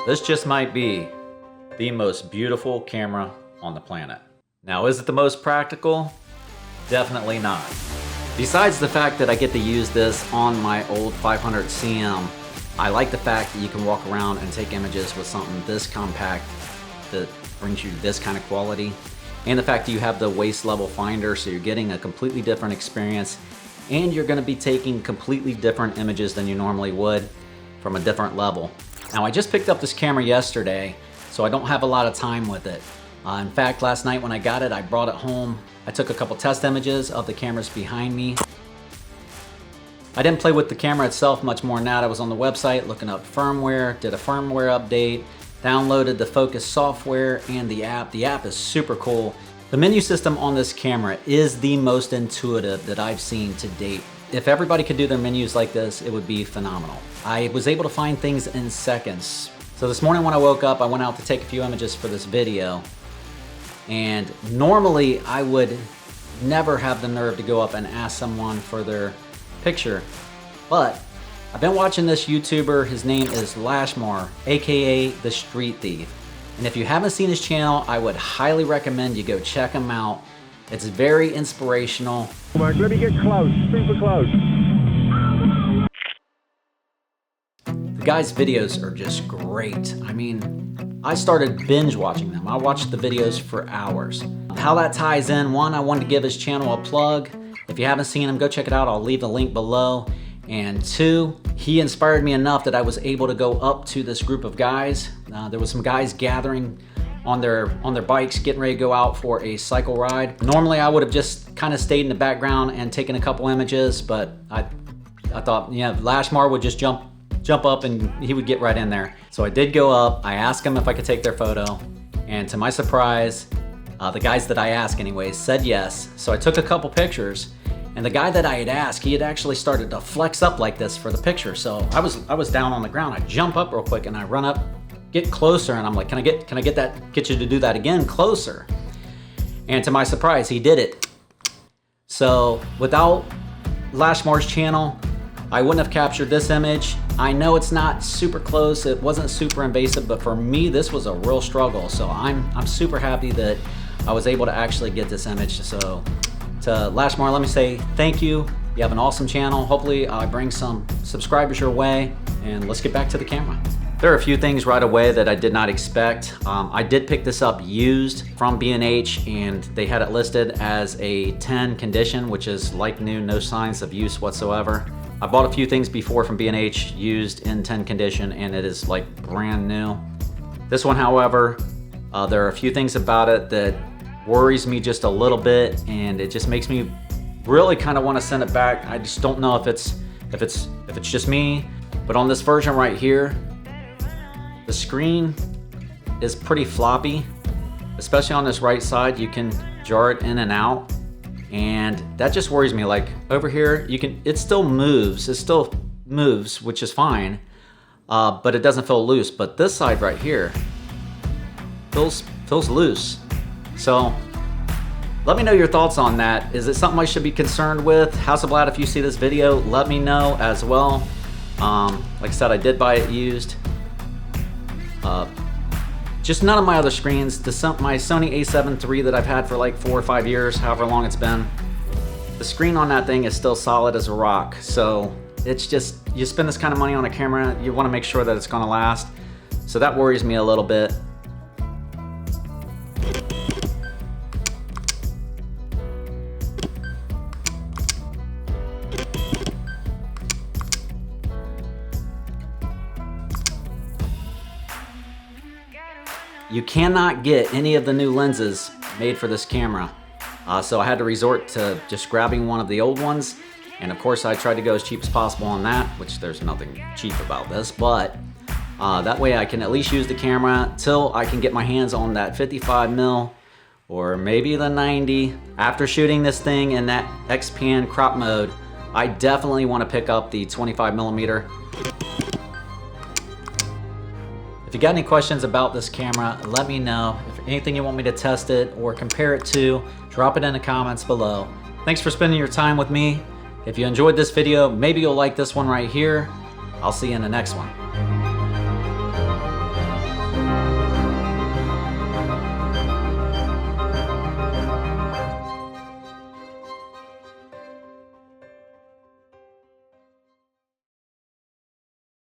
This just might be the most beautiful camera on the planet. Now, is it the most practical? Definitely not. Besides the fact that I get to use this on my old 500 CM, I like the fact that you can walk around and take images with something this compact that brings you this kind of quality. And the fact that you have the waist level finder, so you're getting a completely different experience, and you're gonna be taking completely different images than you normally would from a different level. Now, I just picked up this camera yesterday, so I don't have a lot of time with it. In fact, last night when I got it, I brought it home. I took a couple test images of the cameras behind me. I didn't play with the camera itself much more than that. I was on the website looking up firmware, did a firmware update, downloaded the Focus software and the app. The app is super cool. The menu system on this camera is the most intuitive that I've seen to date. If everybody could do their menus like this, it would be phenomenal. I was able to find things in seconds. So this morning when I woke up, I went out to take a few images for this video. And normally I would never have the nerve to go up and ask someone for their picture. But I've been watching this YouTuber. His name is Lashmar, AKA The Street Thief. And if you haven't seen his channel, I would highly recommend you go check him out. It's very inspirational. Let me get close, super close. The guy's videos are just great. I mean, I started binge watching them. I watched the videos for hours. How that ties in, one, I wanted to give his channel a plug. If you haven't seen him, go check it out. I'll leave the link below. And two, he inspired me enough that I was able to go up to this group of guys. There was some guys gathering on their bikes, getting ready to go out for a cycle ride. Normally I would have just kind of stayed in the background and taken a couple images, but I thought, yeah, Lashmar would just jump up and he would get right in there. So I did go up, I asked him if I could take their photo, and to my surprise, the guys that I asked anyways said yes. So I took a couple pictures, and the guy that I had asked, he had actually started to flex up like this for the picture. So I was down on the ground. I jump up real quick and I run up, get closer, and I'm like, can I get you to do that again closer? And to my surprise, he did it. So without Lashmar's channel, I wouldn't have captured this image. I know it's not super close, it wasn't super invasive, but for me, this was a real struggle. So I'm super happy that I was able to actually get this image. So to Lashmar, let me say thank you. You have an awesome channel. Hopefully I bring some subscribers your way, and let's get back to the camera. There are a few things right away that I did not expect. I did pick this up used from B&H, and they had it listed as a 10 condition, which is like new, no signs of use whatsoever. I bought a few things before from B&H used in 10 condition, and it is like brand new. This one, however, there are a few things about it that worries me just a little bit, and it just makes me really kind of want to send it back. I just don't know if it's just me, but on this version right here, the screen is pretty floppy, especially on this right side. You can jar it in and out, and that just worries me. Like over here, it still moves, which is fine, but it doesn't feel loose. But this side right here feels loose. So let me know your thoughts on that. Is it something I should be concerned with? Hasselblad, if you see this video, let me know as well. Like I said, I did buy it used. Just none of my other screens, my Sony a7 III that I've had for like 4 or 5 years, however long it's been, the screen on that thing is still solid as a rock. So it's just, you spend this kind of money on a camera, you want to make sure that it's going to last. So that worries me a little bit. You cannot get any of the new lenses made for this camera. So I had to resort to just grabbing one of the old ones. And of course I tried to go as cheap as possible on that, which there's nothing cheap about this, but that way I can at least use the camera till I can get my hands on that 55mm or maybe the 90. After shooting this thing in that XPan crop mode, I definitely want to pick up the 25mm. If you got any questions about this camera, let me know. If anything you want me to test it or compare it to, drop it in the comments below. Thanks for spending your time with me. If you enjoyed this video, maybe you'll like this one right here. I'll see you in the next one.